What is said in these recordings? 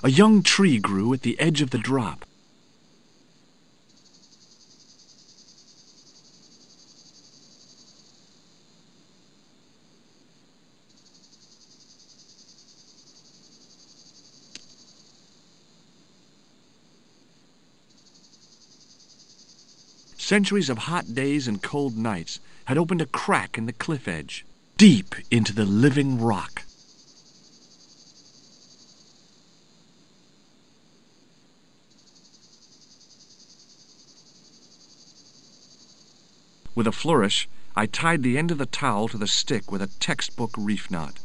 A young tree grew at the edge of the drop. Centuries of hot days and cold nights had opened a crack in the cliff edge, deep into the living rock. With a flourish, I tied the end of the towel to the stick with a textbook reef knot.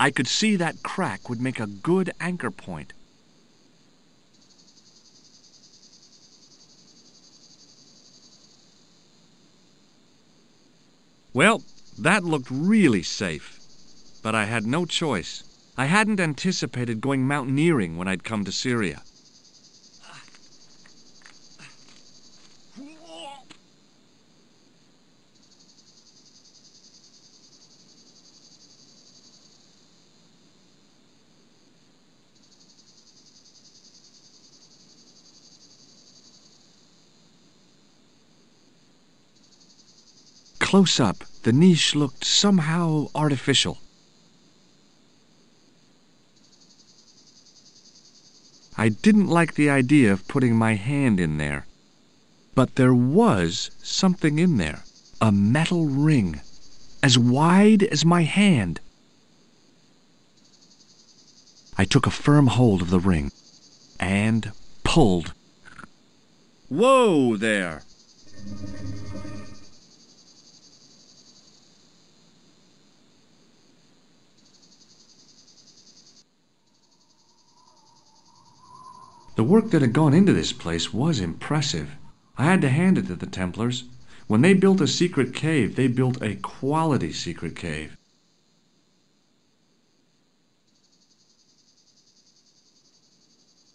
I could see that crack would make a good anchor point. Well, that looked really safe, but I had no choice. I hadn't anticipated going mountaineering when I'd come to Syria. Close up, the niche looked somehow artificial. I didn't like the idea of putting my hand in there. But there was something in there. A metal ring, as wide as my hand. I took a firm hold of the ring and pulled. Whoa there! The work that had gone into this place was impressive. I had to hand it to the Templars. When they built a secret cave, they built a quality secret cave.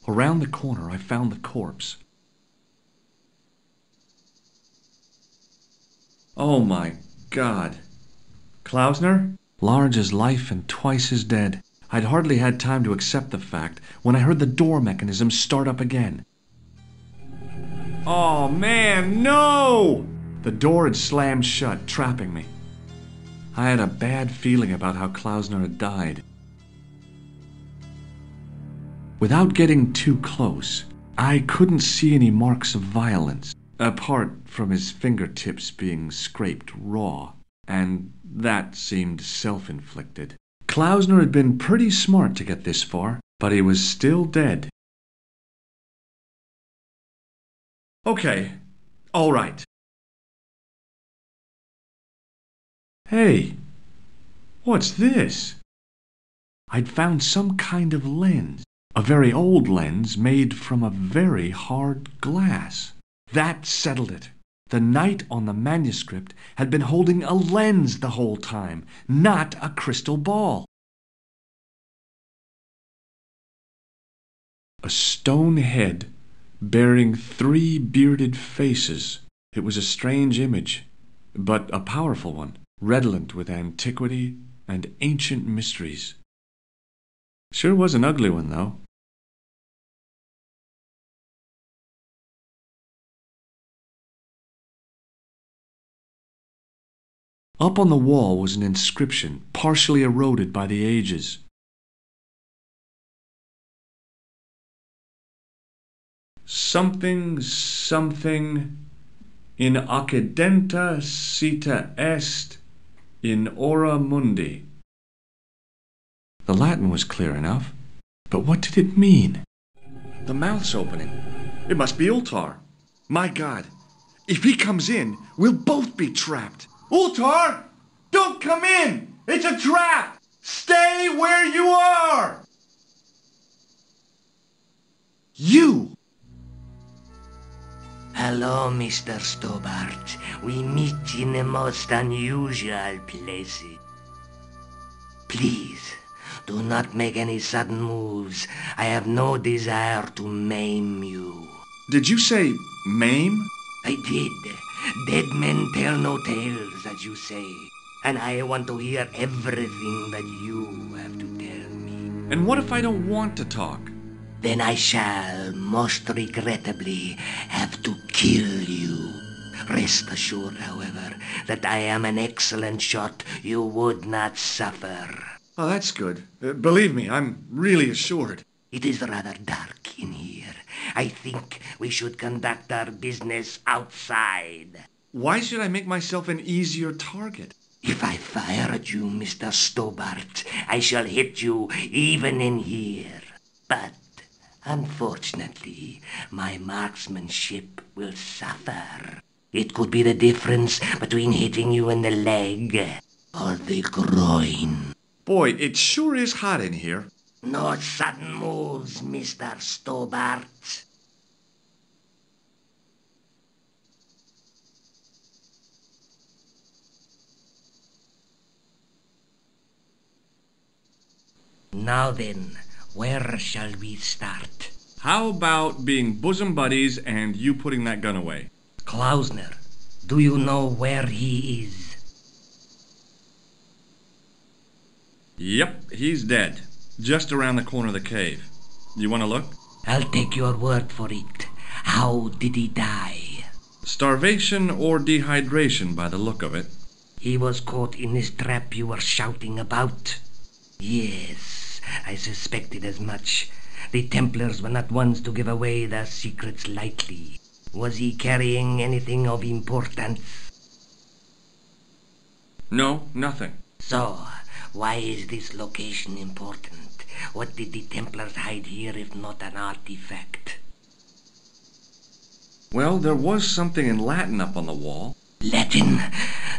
Around the corner, I found the corpse. Oh my God. Klausner? Large as life and twice as dead. I'd hardly had time to accept the fact when I heard the door mechanism start up again. Oh man, no! The door had slammed shut, trapping me. I had a bad feeling about how Klausner had died. Without getting too close, I couldn't see any marks of violence, apart from his fingertips being scraped raw, and that seemed self-inflicted. Klausner had been pretty smart to get this far, but he was still dead. Okay, all right. Hey, what's this? I'd found some kind of lens, a very old lens made from a very hard glass. That settled it. The knight on the manuscript had been holding a lens the whole time, not a crystal ball. A stone head bearing 3 bearded faces. It was a strange image, but a powerful one, redolent with antiquity and ancient mysteries. Sure was an ugly one, though. Up on the wall was an inscription, partially eroded by the ages. Something, something, in occidenta cita est, in ora mundi. The Latin was clear enough, but what did it mean? The mouth's opening. It must be Ultar. My God, if he comes in, we'll both be trapped. Ultar! Don't come in! It's a trap! Stay where you are! You! Hello, Mr. Stobart. We meet in the most unusual places. Please, do not make any sudden moves. I have no desire to maim you. Did you say maim? I did. Dead men tell no tales, as you say. And I want to hear everything that you have to tell me. And what if I don't want to talk? Then I shall, most regrettably, have to kill you. Rest assured, however, that I am an excellent shot you would not suffer. Oh, that's good. Believe me, I'm really assured. It is rather dark in here. I think we should conduct our business outside. Why should I make myself an easier target? If I fire at you, Mr. Stobart, I shall hit you even in here. But unfortunately, my marksmanship will suffer. It could be the difference between hitting you in the leg or the groin. Boy, it sure is hot in here. No sudden moves, Mr. Stobart. Now then, where shall we start? How about being bosom buddies and you putting that gun away? Klausner, do you know where he is? Yep, he's dead. Just around the corner of the cave. You want to look? I'll take your word for it. How did he die? Starvation or dehydration by the look of it. He was caught in this trap you were shouting about. Yes, I suspected as much. The Templars were not ones to give away their secrets lightly. Was he carrying anything of importance? No, nothing. So, why is this location important? What did the Templars hide here if not an artifact? Well, there was something in Latin up on the wall. Latin?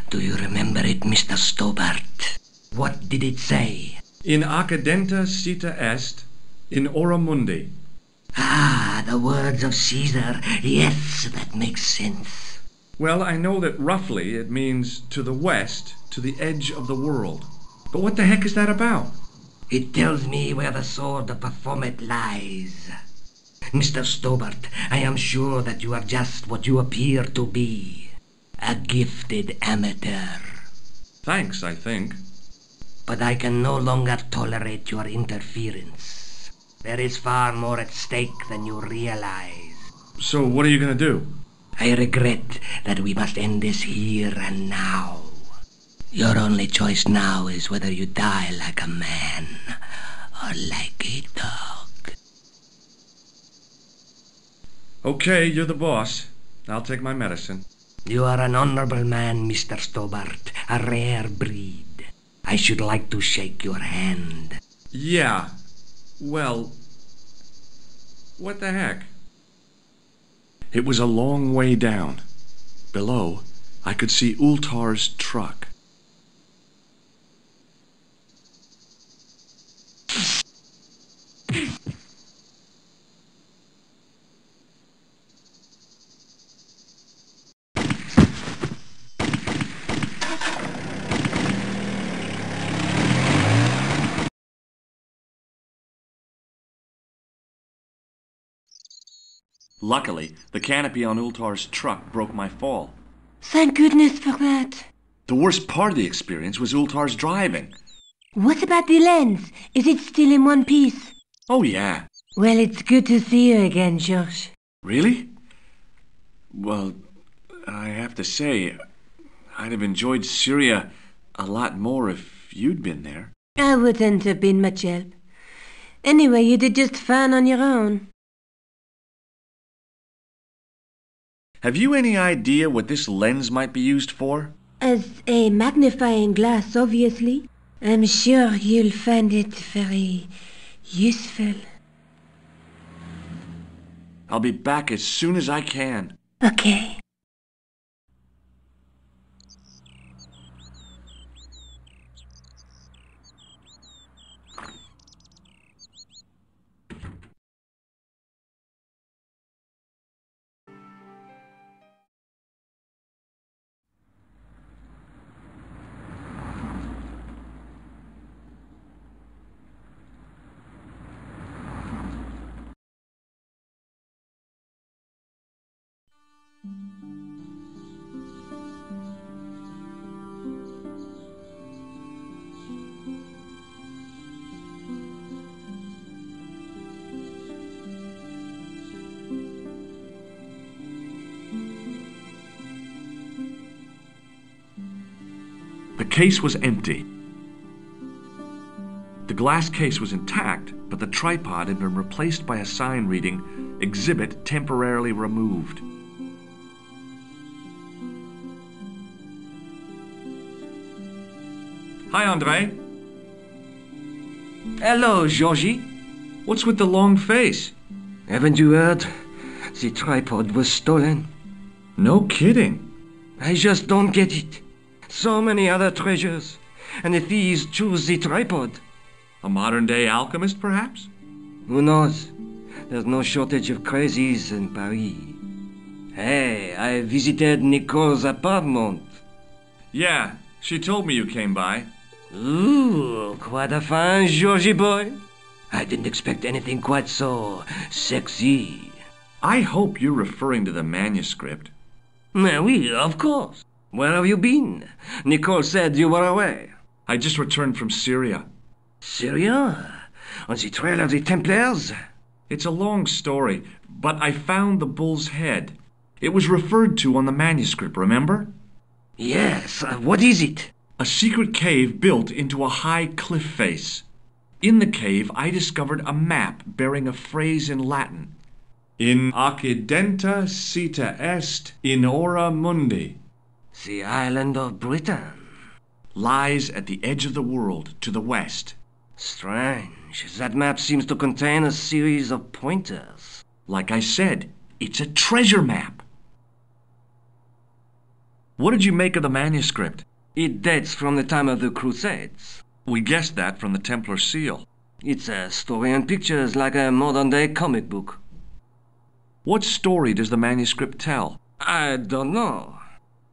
Do you remember it, Mr. Stobart? What did it say? In accidenta sita est, in ora mundi. Ah, the words of Caesar. Yes, that makes sense. Well, I know that roughly it means to the west, to the edge of the world. But what the heck is that about? It tells me where the sword of Baphomet lies. Mr. Stobart, I am sure that you are just what you appear to be. A gifted amateur. Thanks, I think. But I can no longer tolerate your interference. There is far more at stake than you realize. So what are you going to do? I regret that we must end this here and now. Your only choice now is whether you die like a man or like a dog. Okay, you're the boss. I'll take my medicine. You are an honorable man, Mr. Stobart, a rare breed. I should like to shake your hand. Yeah. Well, what the heck? It was a long way down. Below, I could see Ultar's truck. Luckily, the canopy on Ultar's truck broke my fall. Thank goodness for that. The worst part of the experience was Ultar's driving. What about the lens? Is it still in one piece? Oh, yeah. Well, it's good to see you again, George. Really? Well, I have to say, I'd have enjoyed Syria a lot more if you'd been there. I wouldn't have been much help. Anyway, you did just fine on your own. Have you any idea what this lens might be used for? As a magnifying glass, obviously. I'm sure you'll find it very useful. I'll be back as soon as I can. Okay. The case was empty. The glass case was intact, but the tripod had been replaced by a sign reading, "Exhibit temporarily removed." Hi, Andre. Hello, Georgie. What's with the long face? Haven't you heard? The tripod was stolen. No kidding. I just don't get it. So many other treasures, and the thieves choose the tripod. A modern-day alchemist, perhaps? Who knows? There's no shortage of crazies in Paris. Hey, I visited Nicole's apartment. Yeah, she told me you came by. Ooh, quite a fine Georgie boy. I didn't expect anything quite so sexy. I hope you're referring to the manuscript. Oui, of course. Where have you been? Nicole said you were away. I just returned from Syria. Syria? On the trail of the Templars? It's a long story, but I found the bull's head. It was referred to on the manuscript, remember? Yes, what is it? A secret cave built into a high cliff face. In the cave, I discovered a map bearing a phrase in Latin. In occidenta sita est in ora mundi. The island of Britain. Lies at the edge of the world to the west. Strange. That map seems to contain a series of pointers. Like I said, it's a treasure map. What did you make of the manuscript? It dates from the time of the Crusades. We guessed that from the Templar seal. It's a story and pictures like a modern-day comic book. What story does the manuscript tell? I don't know.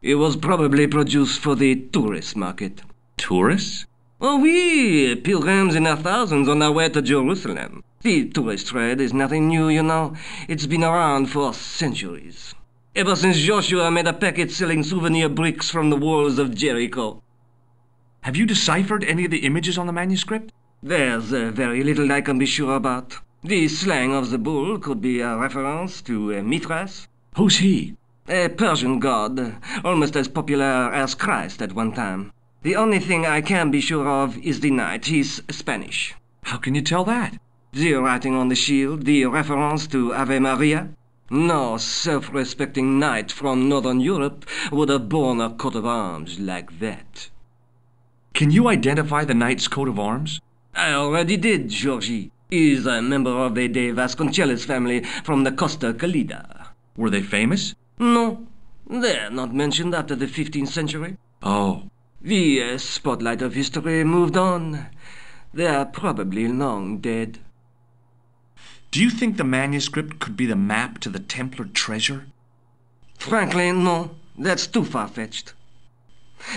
It was probably produced for the tourist market. Tourists? Oh, oui, pilgrims in their thousands on their way to Jerusalem. The tourist trade is nothing new, you know. It's been around for centuries. Ever since Joshua made a packet selling souvenir bricks from the walls of Jericho. Have you deciphered any of the images on the manuscript? There's very little I can be sure about. The slang of the bull could be a reference to Mithras. Who's he? A Persian god, almost as popular as Christ at one time. The only thing I can be sure of is the knight. He's Spanish. How can you tell that? The writing on the shield, the reference to Ave Maria. No self-respecting knight from Northern Europe would have borne a coat of arms like that. Can you identify the knight's coat of arms? I already did, Georgie. He's a member of the De Vasconcelos family from the Costa Calida. Were they famous? No, they're not mentioned after the 15th century. Oh. The spotlight of history moved on. They're probably long dead. Do you think the manuscript could be the map to the Templar treasure? Frankly, no. That's too far-fetched.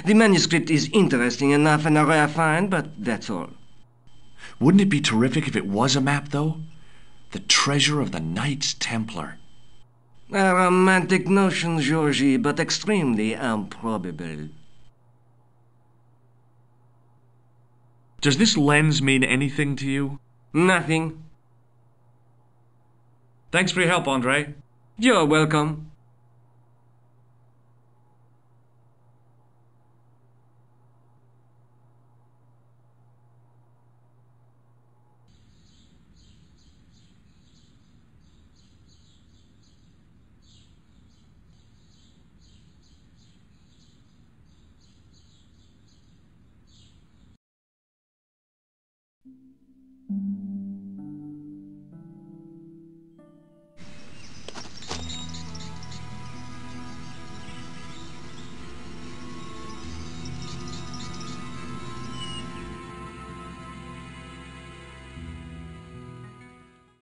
The manuscript is interesting enough and a rare find, but that's all. Wouldn't it be terrific if it was a map, though? The treasure of the Knights Templar. A romantic notion, Georgie, but extremely improbable. Does this lens mean anything to you? Nothing. Thanks for your help, Andre. You're welcome.